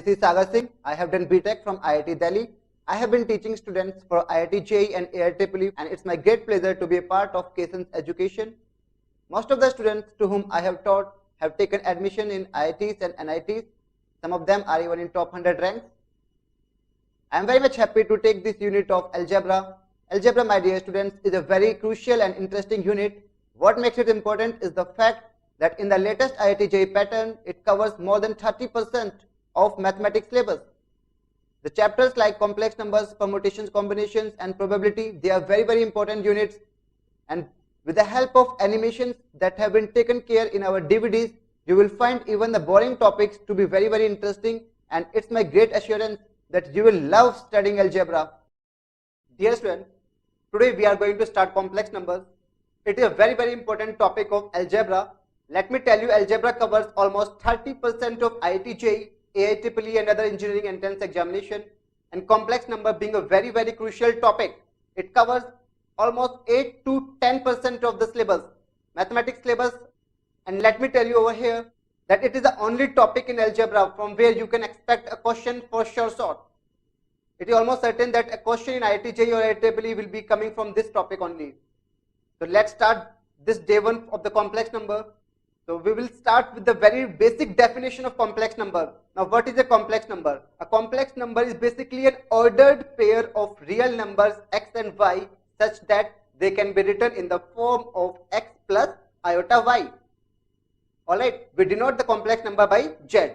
This is Sagar Singh. I have done BTech from IIT Delhi. I have been teaching students for IIT JEE and AIEEE, and it's my great pleasure to be a part of Keson's education. Most of the students to whom I have taught have taken admission in IITs and NITs. Some of them are even in top 100 ranks. I am very much happy to take this unit of algebra. Algebra, my dear students, is a very crucial and interesting unit. What makes it important is the fact that in the latest IIT JEE pattern, it covers more than 30% of mathematics syllabus. The chapters like complex numbers, permutations, combinations, and probability, they are very, very important units. And with the help of animations that have been taken care in our DVDs, you will find even the boring topics to be very, very interesting. And it's my great assurance that you will love studying algebra. Dear students, today we are going to start complex numbers. It is a very, very important topic of algebra. Let me tell you, algebra covers almost 30% of IIT JEE, AIEEE and other engineering entrance examination, and complex number being a very, very crucial topic. It covers almost 8 to 10% of the syllabus, mathematics syllabus. And let me tell you over here that it is the only topic in algebra from where you can expect a question for sure shot. It is almost certain that a question in IIT JEE or AIEEE will be coming from this topic only. So let's start this day one of the complex number. So we will start with the very basic definition of complex number. Now what is a complex number? A complex number is basically an ordered pair of real numbers x and y such that they can be written in the form of x plus iota y. Alright, we denote the complex number by z.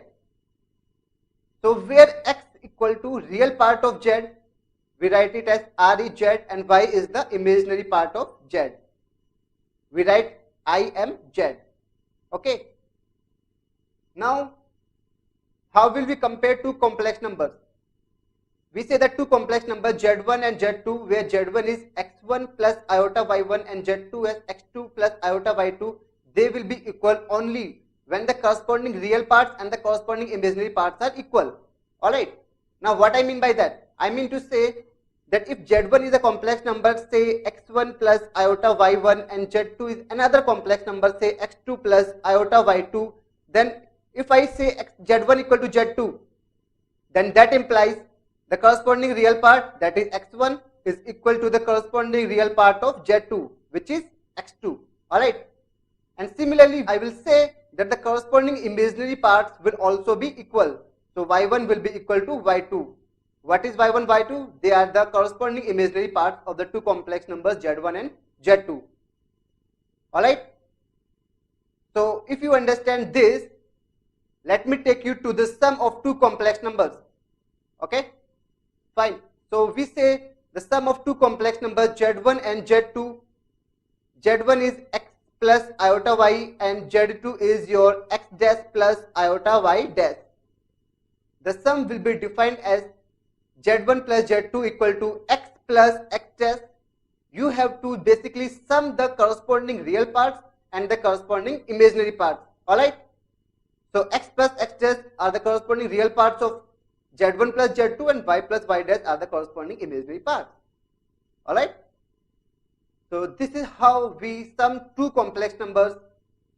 So where x equal to real part of z, we write it as r is z and y is the imaginary part of z. We write I am z. Okay. Now, how will we compare two complex numbers? We say that two complex numbers z1 and z2, where z1 is x1 plus iota y1 and z2 is x2 plus iota y2, they will be equal only when the corresponding real parts and the corresponding imaginary parts are equal. Alright. Now, what I mean by that? I mean to say that if z1 is a complex number, say x1 plus iota y1, and z2 is another complex number, say x2 plus iota y2, then if I say z1 equal to z2, then that implies the corresponding real part, that is x1, is equal to the corresponding real part of z2, which is x2. Alright. And similarly, I will say that the corresponding imaginary parts will also be equal. So y1 will be equal to y2. What is y1, y2? They are the corresponding imaginary parts of the two complex numbers z1 and z2. Alright. So if you understand this, let me take you to the sum of two complex numbers. Okay. Fine. So we say the sum of two complex numbers z1 and z2. z1 is x plus iota y and z2 is your x dash plus iota y dash. The sum will be defined as z1 plus z2 equal to x plus x dash. You have to basically sum the corresponding real parts and the corresponding imaginary parts. Alright. So x plus x dash are the corresponding real parts of z1 plus z2 and y plus y dash are the corresponding imaginary parts. Alright. So this is how we sum two complex numbers.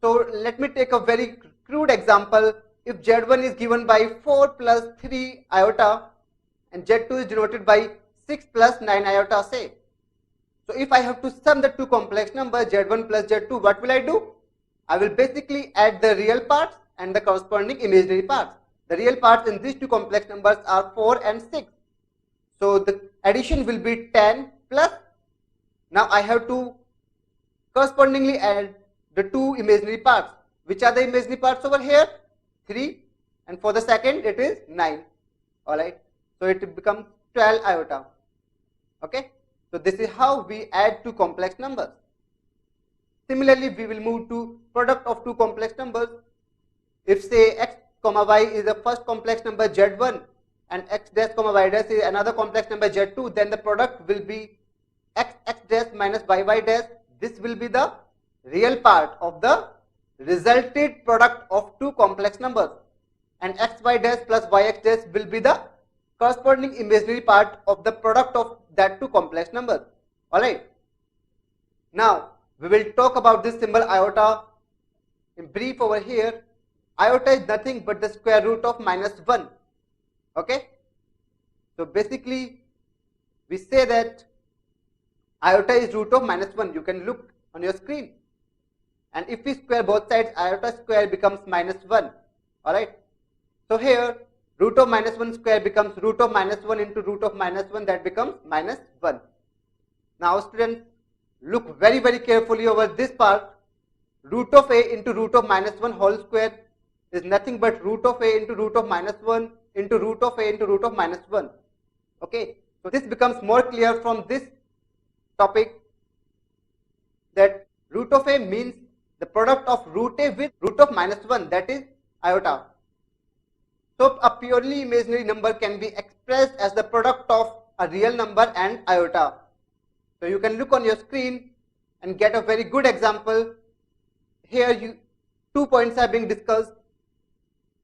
So let me take a very crude example. If z1 is given by 4 plus 3 iota and z2 is denoted by 6 plus 9 iota, say. So if I have to sum the two complex numbers z1 plus z2, what will I do? I will basically add the real parts and the corresponding imaginary parts. The real parts in these two complex numbers are 4 and 6. So the addition will be 10 plus. Now I have to correspondingly add the two imaginary parts. Which are the imaginary parts over here? 3, and for the second it is 9. Alright. So it becomes 12 iota. Okay. So this is how we add two complex numbers. Similarly, we will move to product of two complex numbers. If say x comma y is the first complex number z1 and x dash comma y dash is another complex number z2, then the product will be x dash minus y dash. This will be the real part of the resulted product of two complex numbers, and xy dash plus yx dash will be the corresponding imaginary part of the product of that two complex numbers. Alright. Now we will talk about this symbol iota in brief over here. Iota is nothing but the square root of -1. Okay, so basically we say that iota is root of -1. You can look on your screen, and if we square both sides, iota square becomes -1. Alright, so here root of -1 square becomes root of -1 into root of -1, that becomes -1. Now students, look very carefully over this part. Root of a into root of -1 whole square is nothing but root of a into root of -1 into root of a into root of -1. Okay, so this becomes more clear from this topic that root of a means the product of root a with root of -1, that is iota. So a purely imaginary number can be expressed as the product of a real number and iota. So you can look on your screen and get a very good example. Here 2 points are being discussed,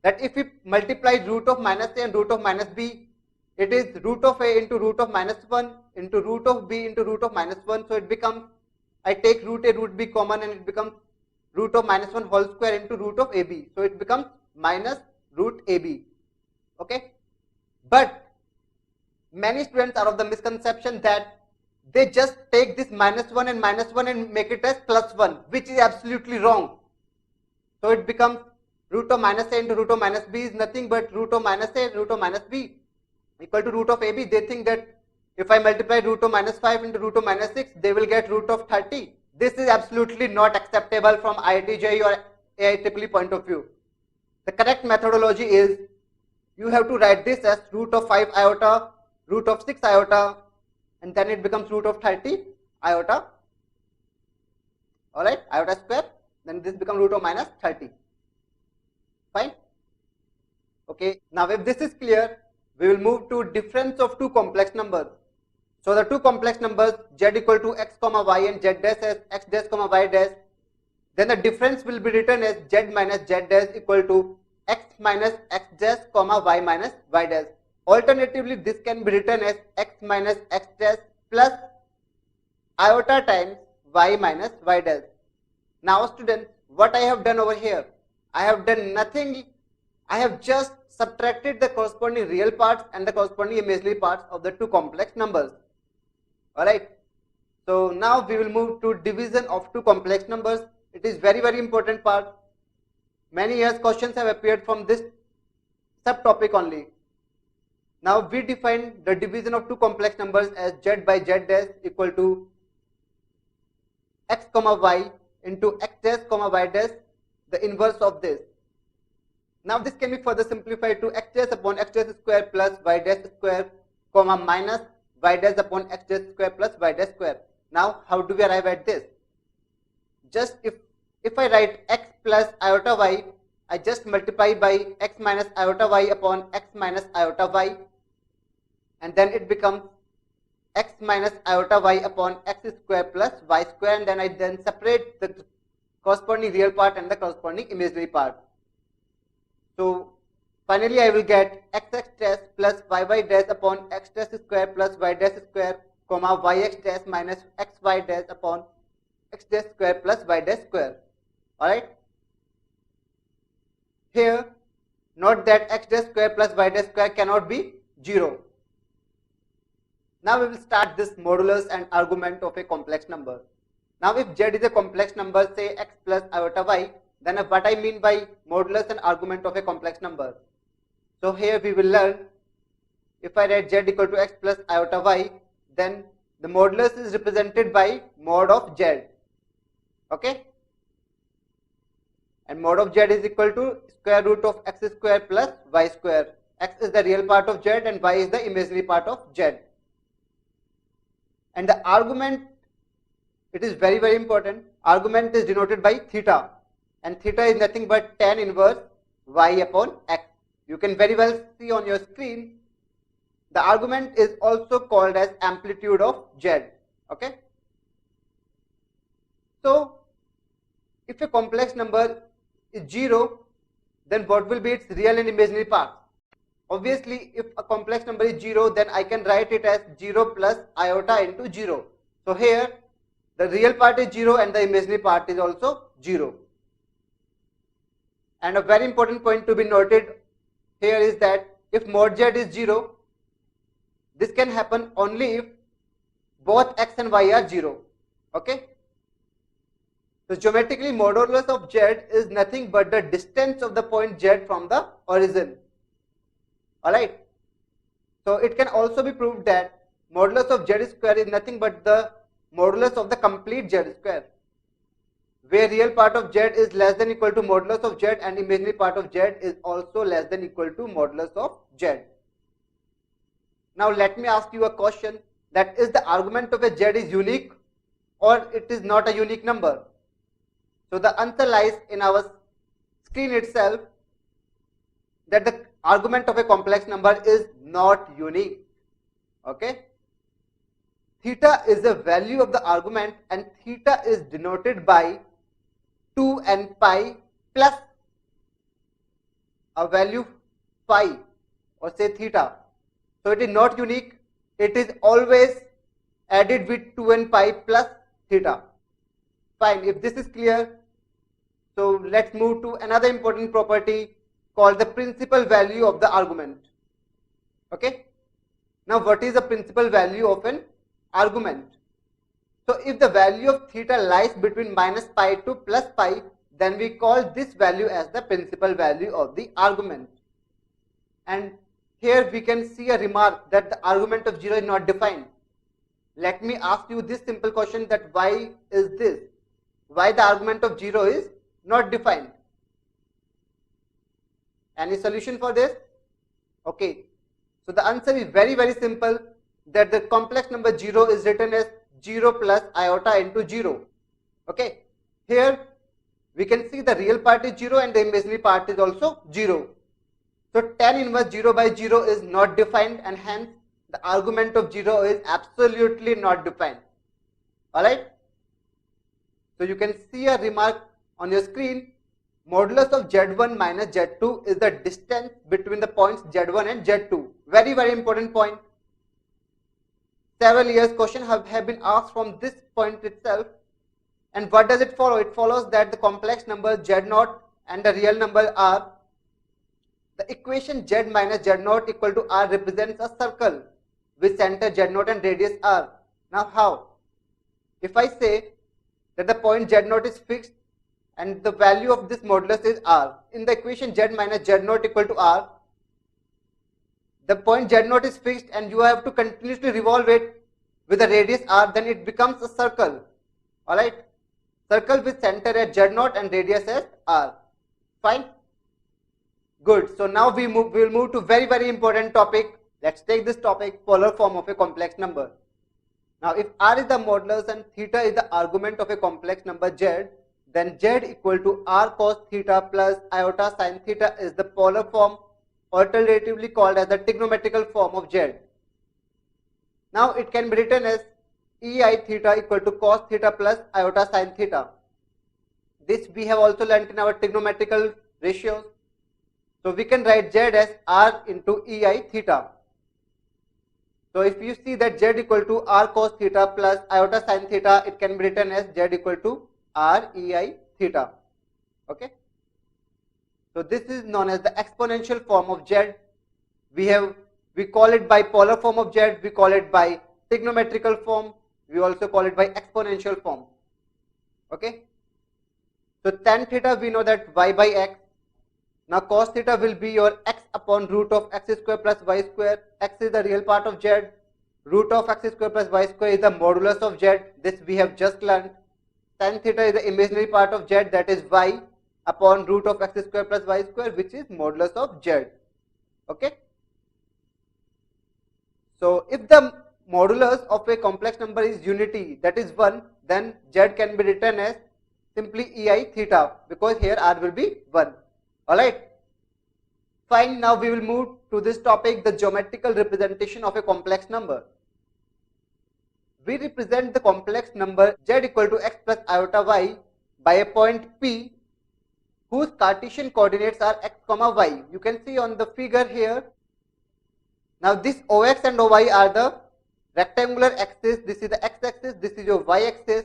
that if we multiply root of -a and root of -b, it is root of a into root of -1 into root of b into root of -1. So it becomes, I take root a root b common, and it becomes root of -1 whole square into root of ab. So it becomes minus root ab. Okay, but many students are of the misconception that they just take this -1 and -1 and make it as +1, which is absolutely wrong. So it becomes root of -a into root of -b is nothing but root of -a root of -b equal to root of ab. They think that if I multiply root of -5 into root of -6, they will get root of 30. This is absolutely not acceptable from IIT JEE or AIEEE point of view. The correct methodology is, you have to write this as root of 5 iota, root of 6 iota, and then it becomes root of 30 iota. Alright, iota square, then this becomes root of -30. Fine. Okay, now if this is clear, we will move to difference of two complex numbers. So the two complex numbers z equal to x comma y and z dash as x dash comma y dash, then the difference will be written as z minus z dash equal to x minus x dash comma y minus y dash. Alternatively, this can be written as x minus x dash plus iota times y minus y dash. Now students, what I have done over here, I have done nothing. I have just subtracted the corresponding real parts and the corresponding imaginary parts of the two complex numbers. Alright, so now we will move to division of two complex numbers. It is very important part. Many years questions have appeared from this subtopic only. Now we define the division of two complex numbers as z by z dash equal to x comma y into x dash comma y dash, the inverse of this. Now this can be further simplified to x dash upon x dash square plus y dash square comma minus y dash upon x dash square plus y dash square. Now how do we arrive at this? Just if I write x plus iota y, I just multiply by x minus iota y upon x minus iota y, and then it becomes x minus iota y upon x square plus y square, and then I separate the corresponding real part and the corresponding imaginary part. So finally I will get xx dash plus yy dash upon x dash square plus y dash square comma yx dash minus xy dash upon x dash square plus y dash square. Alright. Here note that x dash square plus y dash square cannot be 0. Now we will start this modulus and argument of a complex number. Now if z is a complex number, say x plus iota y, then what I mean by modulus and argument of a complex number. So here we will learn, if I write z equal to x plus iota y, then the modulus is represented by mod of z. Okay? And mod of z is equal to square root of x square plus y square. X is the real part of z and y is the imaginary part of z. And the argument, it is very important. Argument is denoted by theta, and theta is nothing but tan inverse y upon x. You can very well see on your screen. The argument is also called as amplitude of z. Okay. So if a complex number is 0, then what will be its real and imaginary parts? Obviously, if a complex number is 0, then I can write it as 0 plus iota into 0. So here the real part is 0 and the imaginary part is also 0. And a very important point to be noted here is that if mod z is 0, this can happen only if both x and y are 0. Okay. So geometrically, modulus of z is nothing but the distance of the point z from the origin. Alright. So it can also be proved that modulus of z square is nothing but the modulus of the complete z square, where real part of z is less than equal to modulus of z and imaginary part of z is also less than equal to modulus of z. Now let me ask you a question, that is the argument of a z is unique or it is not a unique number? So the answer lies in our screen itself, that the argument of a complex number is not unique. Okay. Theta is the value of the argument and theta is denoted by 2 and pi plus a value phi or say theta. So it is not unique, it is always added with 2 and pi plus theta. Fine, if this is clear, so let's move to another important property called the principal value of the argument. Okay. Now what is the principal value of an argument? So if the value of theta lies between minus pi to plus pi, then we call this value as the principal value of the argument. And here we can see a remark that the argument of 0 is not defined. Let me ask you this simple question, that why is this? Why the argument of 0 is not defined? Any solution for this? Okay. So the answer is very simple, that the complex number 0 is written as 0 plus iota into 0. Okay. Here we can see the real part is 0 and the imaginary part is also 0. So tan inverse 0 by 0 is not defined and hence the argument of 0 is absolutely not defined. Alright. So you can see a remark on your screen, modulus of z1 minus z2 is the distance between the points z1 and z2. Very important point. Several years questions have been asked from this point itself. And what does it follow? It follows that the complex number z0 and the real number r, the equation z minus z0 equal to r represents a circle with center z0 and radius r. Now how? If I say that the point z0 is fixed and the value of this modulus is r, in the equation z minus z0 equal to r, the point z0 is fixed and you have to continuously revolve it with a radius r, then it becomes a circle. Alright. Circle with center at z0 and radius as r. Fine. Good. So now we will move to very important topic. Let's take this topic, polar form of a complex number. Now if r is the modulus and theta is the argument of a complex number z, then z equal to r cos theta plus iota sin theta is the polar form, alternatively called as the trigonometrical form of z. Now it can be written as ei theta equal to cos theta plus iota sin theta. This we have also learnt in our trigonometrical ratios. So we can write z as r into ei theta. So if you see that z equal to r cos theta plus iota sin theta, it can be written as z equal to r ei theta. Okay. So this is known as the exponential form of z. We call it by polar form of z, we call it by trigonometrical form, we also call it by exponential form. Okay. So tan theta we know that y by x. Now cos theta will be your x upon root of x square plus y square. X is the real part of z. Root of x square plus y square is the modulus of z. This we have just learned. Sin theta is the imaginary part of z, that is y upon root of x square plus y square, which is modulus of z. Okay. So if the modulus of a complex number is unity, that is 1, then z can be written as simply ei theta, because here r will be 1. Alright. Fine. Now we will move to this topic, the geometrical representation of a complex number. We represent the complex number z equal to x plus iota y by a point P whose Cartesian coordinates are x comma y. You can see on the figure here. Now this ox and oy are the rectangular axis. This is the x-axis, this is your y-axis.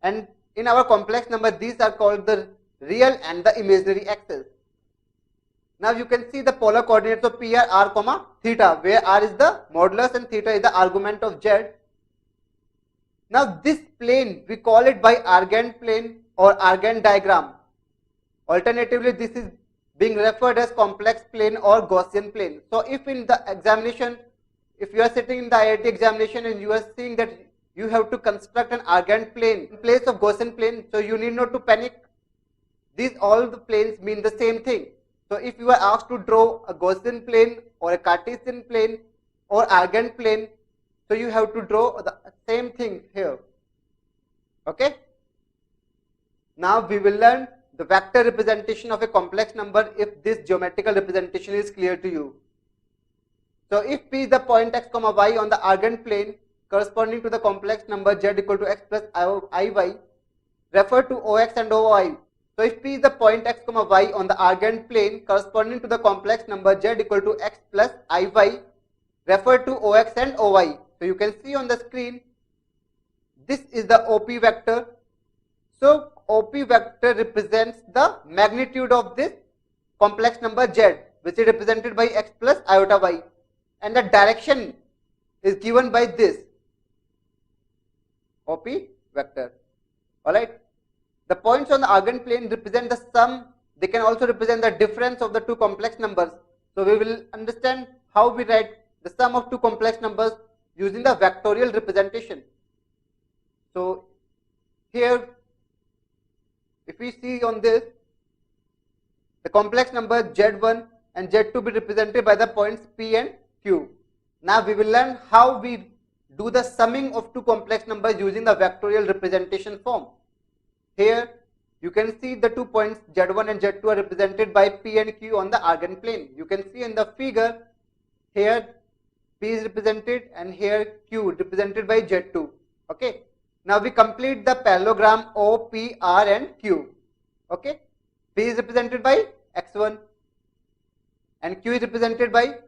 And in our complex number, these are called the real and the imaginary axis. Now you can see the polar coordinates of P are r comma theta, where r is the modulus and theta is the argument of z. Now this plane, we call it by Argand plane or Argand diagram. Alternatively, this is being referred as complex plane or Gaussian plane. So if in the examination, if you are sitting in the IIT examination and you are seeing that you have to construct an Argand plane in place of Gaussian plane, so you need not to panic. These all the planes mean the same thing. So if you are asked to draw a Gaussian plane or a Cartesian plane or Argand plane, so you have to draw the same thing here. Okay. Now we will learn the vector representation of a complex number if this geometrical representation is clear to you. So if P is the point x comma y on the Argand plane corresponding to the complex number z equal to x plus iy, refer to ox and oy. So if P is the point x comma y on the Argand plane corresponding to the complex number z equal to x plus iy, refer to ox and oy. So you can see on the screen, this is the OP vector. So OP vector represents the magnitude of this complex number z, which is represented by x plus iota y, and the direction is given by this OP vector. Alright. The points on the Argand plane represent the sum. They can also represent the difference of the two complex numbers. So we will understand how we write the sum of two complex numbers using the vectorial representation. So here, if we see on this, the complex number z1 and z2 be represented by the points P and Q. Now we will learn how we do the summing of two complex numbers using the vectorial representation form. Here you can see the 2 points z1 and z2 are represented by P and Q on the Argand plane. You can see in the figure, here P is represented and here Q represented by z2. Okay. Now we complete the parallelogram O, P, R and Q. Okay. P is represented by x1 and Q is represented by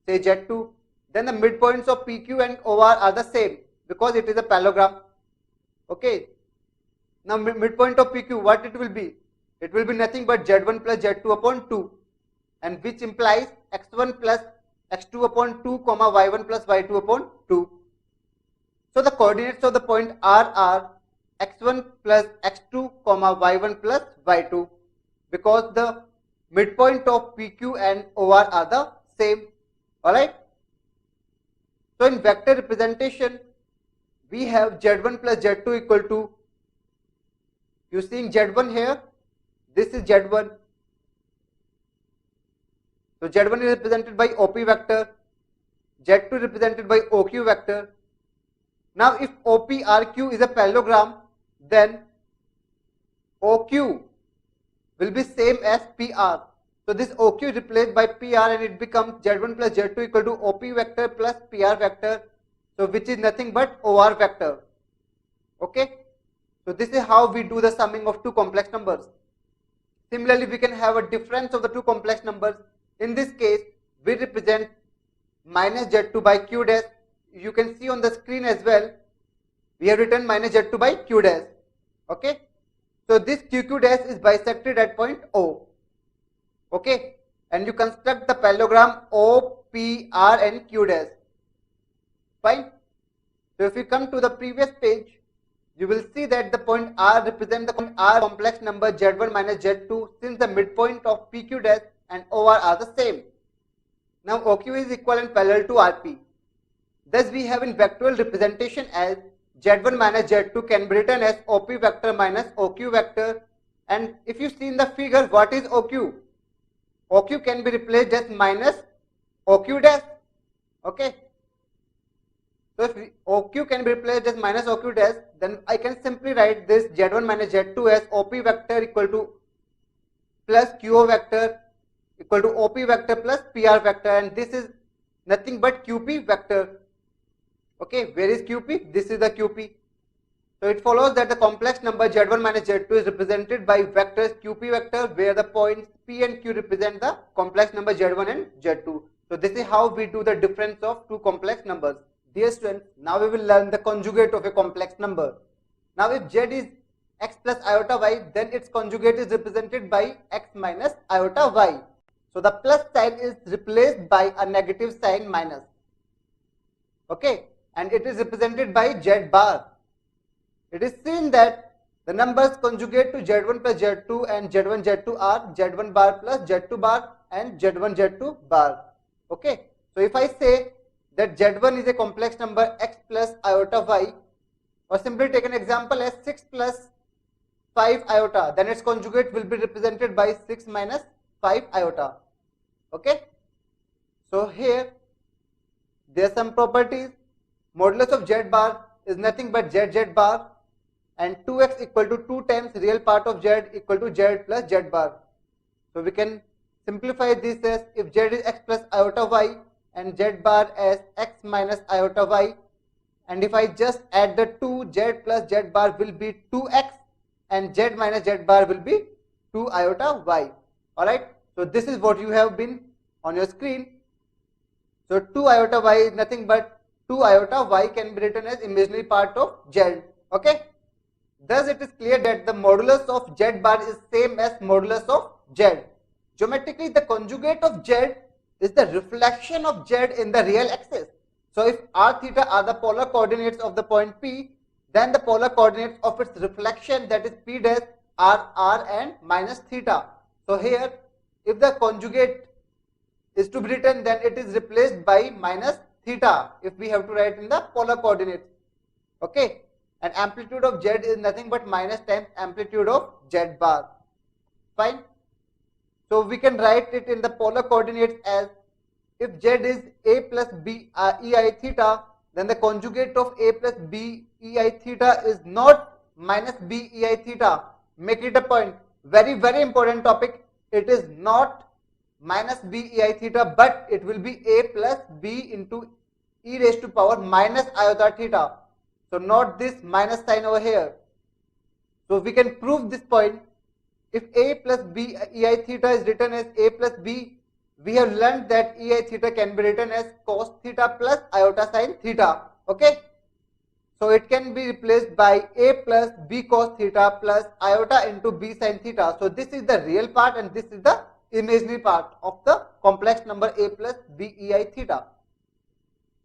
say z2. Then the midpoints of PQ and OR are the same because it is a parallelogram. Okay. Now midpoint of PQ, what it will be? It will be nothing but z1 plus z2 upon 2, and which implies x1 plus x2 upon 2 comma y1 plus y2 upon 2. So the coordinates of the point R are x1 plus x2 comma y1 plus y2, because the midpoint of PQ and OR are the same. Alright. So in vector representation, we have z1 plus z2 equal to, you seeing z1 here, this is z1. So z1 is represented by OP vector, z2 is represented by OQ vector. Now if OPRQ is a parallelogram, then OQ will be same as PR. So this OQ is replaced by PR and it becomes z1 plus z2 equal to OP vector plus PR vector, so which is nothing but OR vector. Okay. So this is how we do the summing of two complex numbers. Similarly, we can have a difference of the two complex numbers. In this case, we represent minus z2 by q dash. You can see on the screen as well, we have written minus z2 by q dash. Okay. So this q dash is bisected at point O. Okay. And you construct the parallelogram O, P, R and q dash. Fine. So if we come to the previous page, you will see that the point R represents the R complex number z1 minus z2, since the midpoint of PQ dash and OR are the same. Now OQ is equal and parallel to RP. Thus we have in vectorial representation as z1 minus z2 can be written as OP vector minus OQ vector. And if you see in the figure, what is OQ? OQ can be replaced as minus OQ dash. Okay. So if OQ can be replaced as minus OQ dash, then I can simply write this z1 minus z2 as OP vector equal to plus QO vector equal to OP vector plus PR vector, and this is nothing but QP vector. Okay, where is QP? This is the QP. So it follows that the complex number z1 minus z2 is represented by vectors QP vector, where the points P and Q represent the complex number z1 and z2. So this is how we do the difference of two complex numbers. Dear students, now we will learn the conjugate of a complex number. Now if z is x plus iota y, then its conjugate is represented by x minus iota y. So the plus sign is replaced by a negative sign minus. Okay, and it is represented by Z bar. It is seen that the numbers conjugate to Z1 plus Z2 and Z1 Z2 are Z1 bar plus Z2 bar and Z1 Z2 bar. Okay, so if I say that Z1 is a complex number x plus iota y, or simply take an example as 6 plus 5 iota, then its conjugate will be represented by 6 minus 5 iota. Okay, so here there are some properties. Modulus of Z bar is nothing but ZZ bar, and 2x equal to 2 times real part of Z equal to Z plus Z bar. So we can simplify this as if Z is x plus iota y and Z bar as x minus iota y, and if I just add the 2, Z plus Z bar will be 2x and Z minus Z bar will be 2 iota y. Alright, so this is what you have been on your screen. So 2 iota y is nothing but 2 iota y can be written as imaginary part of Z. Okay, thus it is clear that the modulus of Z bar is same as modulus of Z. Geometrically, the conjugate of Z is the reflection of Z in the real axis. So if r theta are the polar coordinates of the point P, then the polar coordinates of its reflection, that is P dash, are r and minus theta. So here, if the conjugate is to be written, then it is replaced by minus theta if we have to write in the polar coordinates. Okay, and amplitude of Z is nothing but minus times amplitude of Z bar. Fine. So we can write it in the polar coordinates as if Z is a plus b ei theta, then the conjugate of a plus b ei theta is not minus b ei theta. Make it a point. Very, very important topic. It is not minus b ei theta, but it will be a plus b into e raised to power minus iota theta. So not this minus sign over here. So we can prove this point. If a plus b ei theta is written as a plus b, we have learned that ei theta can be written as cos theta plus iota sin theta. Okay, so it can be replaced by a plus b cos theta plus iota into b sin theta. So this is the real part and this is the imaginary part of the complex number a plus b ei theta.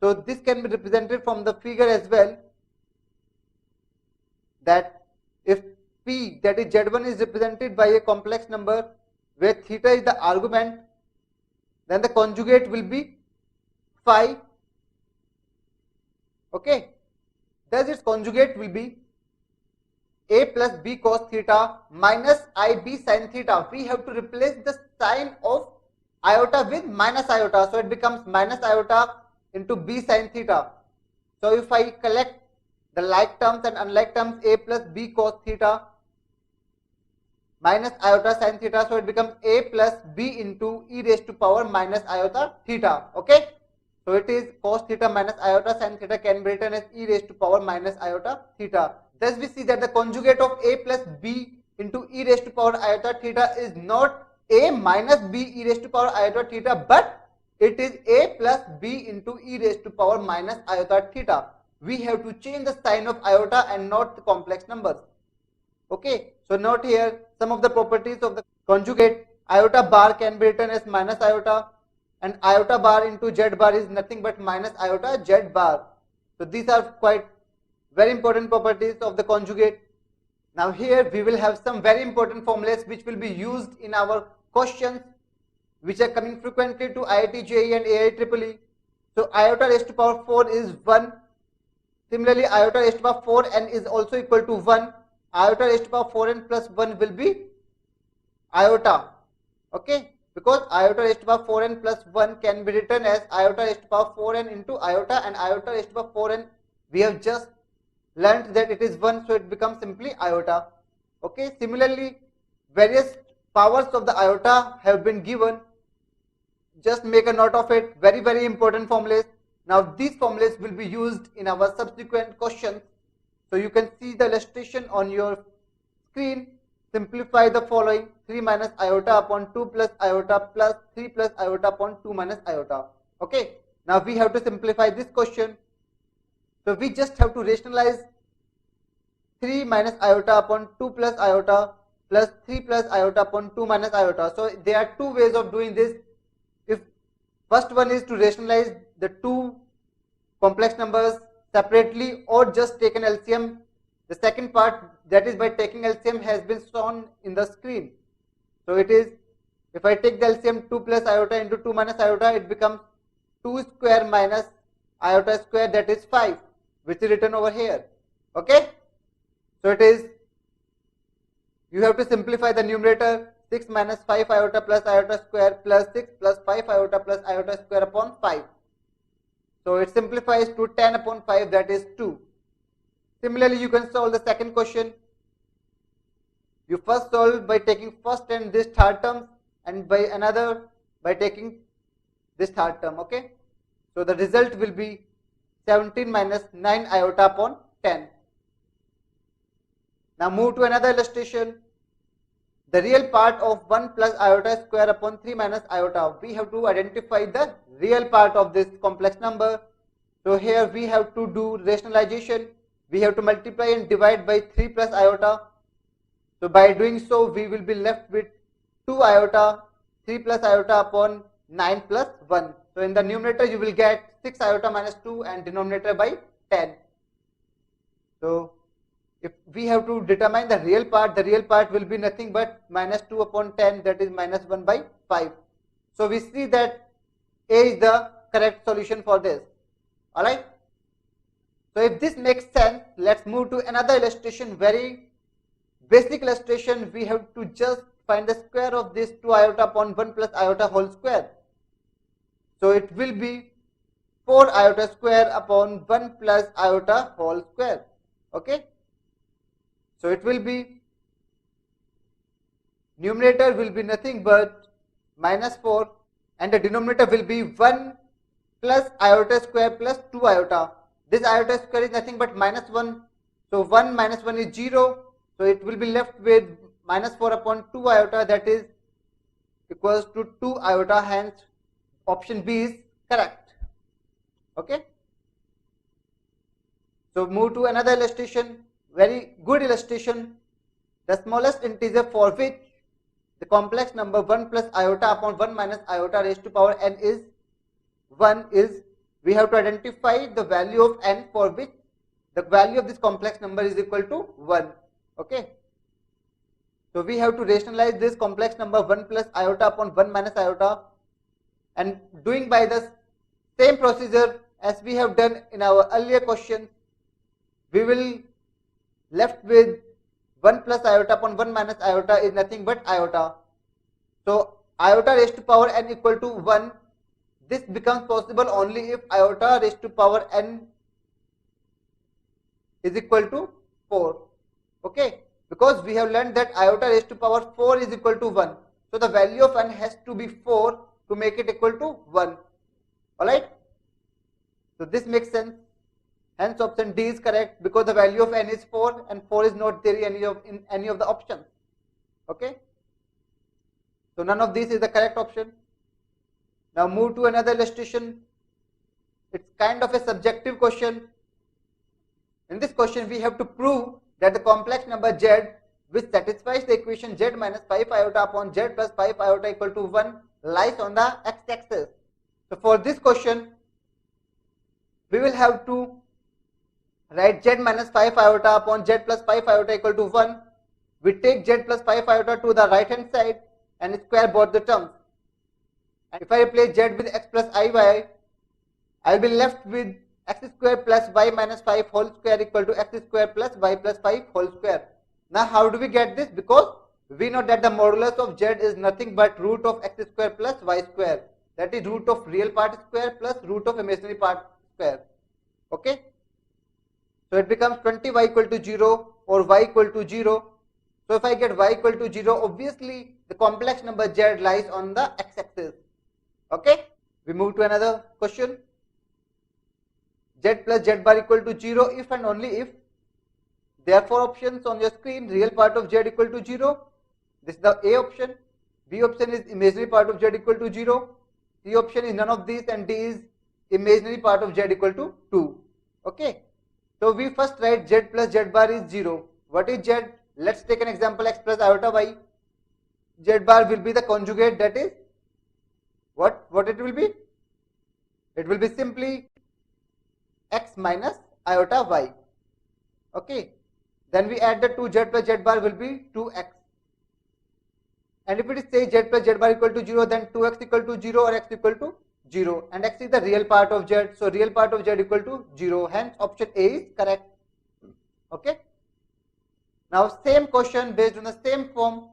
So this can be represented from the figure as well, that if P, that is Z1, is represented by a complex number where theta is the argument, then the conjugate will be phi. Okay, thus its conjugate will be a plus b cos theta minus ib sin theta. We have to replace the sign of iota with minus iota, so it becomes minus iota into b sin theta. So if I collect the like terms and unlike terms, a plus b cos theta minus iota sin theta, so it becomes a plus b into e raised to power minus iota theta. Okay, so it is cos theta minus iota sin theta can be written as e raised to power minus iota theta. Thus we see that the conjugate of a plus b into e raised to power iota theta is not a minus b e raised to power iota theta, but it is a plus b into e raised to power minus iota theta. We have to change the sign of iota and not the complex numbers. Okay, so note here some of the properties of the conjugate. Iota bar can be written as minus iota, and iota bar into Z bar is nothing but minus iota Z bar. So these are quite very important properties of the conjugate. Now here we will have some very important formulas which will be used in our questions which are coming frequently to IIT JEE and AIEEE. So iota raised to power 4 is 1. Similarly, iota raised to power 4n is also equal to 1. Iota raised to power 4n plus 1 will be iota. Okay, because iota raised to power 4n plus 1 can be written as iota raised to power 4n into iota, and iota raised to power 4n we have just learnt that it is 1, so it becomes simply iota. Okay, similarly various powers of the iota have been given. Just make a note of it. Very, very important formulas. Now these formulas will be used in our subsequent questions. So you can see the illustration on your screen. Simplify the following: 3 minus iota upon 2 plus iota plus 3 plus iota upon 2 minus iota. Okay, now we have to simplify this question. So we just have to rationalize 3 minus iota upon 2 plus iota plus 3 plus iota upon 2 minus iota. So there are two ways of doing this. If first one is to rationalize the two complex numbers separately or just take an LCM. The second part, that is by taking LCM, has been shown in the screen. So it is, if I take the LCM 2 plus iota into 2 minus iota, it becomes 2 square minus iota square, that is 5, which is written over here. Okay? So it is, you have to simplify the numerator, 6 minus 5 iota plus iota square plus 6 plus 5 iota plus iota square upon 5. So it simplifies to 10 upon 5, that is 2. Similarly, you can solve the second question. You first solve by taking first and this third term, and by another by taking this third term. Okay? So the result will be 17 minus 9 iota upon 10. Now move to another illustration. The real part of 1 plus iota square upon 3 minus iota. We have to identify the real part of this complex number. So here we have to do rationalization. We have to multiply and divide by 3 plus iota. So by doing so, we will be left with 2 iota, 3 plus iota upon 9 plus 1. So in the numerator, you will get 6 iota minus 2 and denominator by 10. So if we have to determine the real part will be nothing but minus 2 upon 10, that is minus 1 by 5. So we see that A is the correct solution for this. Alright. So if this makes sense, let's move to another illustration, very basic illustration. We have to just find the square of this 2 iota upon 1 plus iota whole square. So it will be 4 iota square upon 1 plus iota whole square. Okay. So it will be, numerator will be nothing but minus 4 and the denominator will be 1 plus iota square plus 2 iota. This iota square is nothing but minus 1. So 1 minus 1 is 0. So it will be left with minus 4 upon 2 iota, that is equals to 2 iota, hence option B is correct. Okay. So move to another illustration, very good illustration. The smallest integer for which the complex number 1 plus iota upon 1 minus iota raised to power n is 1 is, we have to identify the value of n for which the value of this complex number is equal to 1. Okay. So we have to rationalize this complex number 1 plus iota upon 1 minus iota, and doing by the same procedure as we have done in our earlier question, we will left with 1 plus iota upon 1 minus iota is nothing but iota. So iota raised to power n equal to 1. This becomes possible only if iota raised to power n is equal to 4. Okay, because we have learned that iota raised to power 4 is equal to 1. So the value of n has to be 4 to make it equal to 1. Alright. So this makes sense. Hence option D is correct because the value of n is 4 and 4 is not there in any of the options. Okay. So none of these is the correct option. Now move to another illustration. It's kind of a subjective question. In this question we have to prove that the complex number z which satisfies the equation z minus 5 iota upon z plus 5 iota equal to 1 lies on the x-axis. So for this question we will have to write z minus 5 iota upon z plus 5 iota equal to 1. We take z plus 5 iota to the right hand side and square both the terms. And if I replace z with x plus iy, I will be left with x square plus y minus 5 whole square equal to x square plus y plus 5 whole square. Now how do we get this? Because we know that the modulus of z is nothing but root of x square plus y square. That is root of real part square plus root of imaginary part square. Okay. So it becomes 20y equal to 0 or y equal to 0. So if I get y equal to 0, obviously the complex number z lies on the x-axis. Okay. We move to another question. Z plus z bar equal to 0 if and only if. There are four options on your screen. Real part of z equal to 0. This is the A option. B option is imaginary part of z equal to 0. C option is none of these, and D is imaginary part of z equal to 2. Okay. So we first write z plus z bar is 0. What is z? Let's take an example, x plus iota y. Z bar will be the conjugate, that is what it will be? It will be simply x minus iota y. Okay. Then we add the 2z plus z bar will be 2x. And if it is say z plus z bar equal to 0, then 2x equal to 0 or x equal to 0. And x is the real part of z. So real part of z equal to 0. Hence option A is correct. Okay. Now same question based on the same form.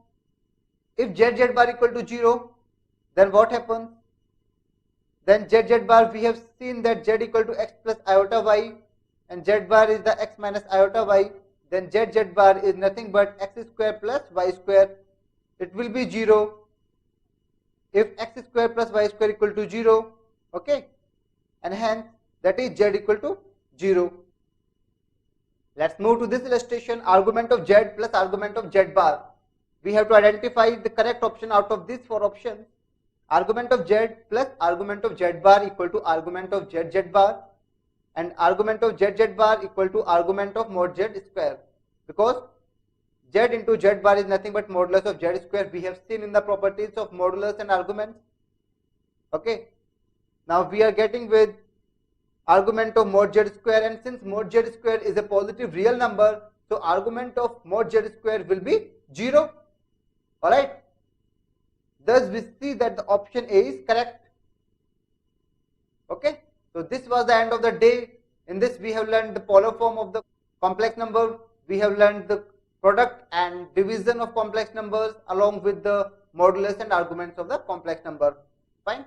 If z bar equal to 0, then what happens? Then z bar, we have seen that z equal to x plus iota y, and z bar is the x minus iota y. Then z bar is nothing but x square plus y square. It will be 0 if x square plus y square equal to 0. Okay, and hence that is z equal to 0. Let's move to this illustration, argument of z plus argument of z bar. We have to identify the correct option out of these 4 options. Argument of z plus argument of z bar equal to argument of z bar, and argument of z bar equal to argument of mod z square, because z into z bar is nothing but modulus of z square. We have seen in the properties of modulus and arguments. Okay, now we are getting with argument of mod z square, and since mod z square is a positive real number, so argument of mod z square will be 0. Alright, thus we see that the option A is correct. Okay, so this was the end of the day. In this we have learned the polar form of the complex number, we have learned the product and division of complex numbers along with the modulus and arguments of the complex number. Fine.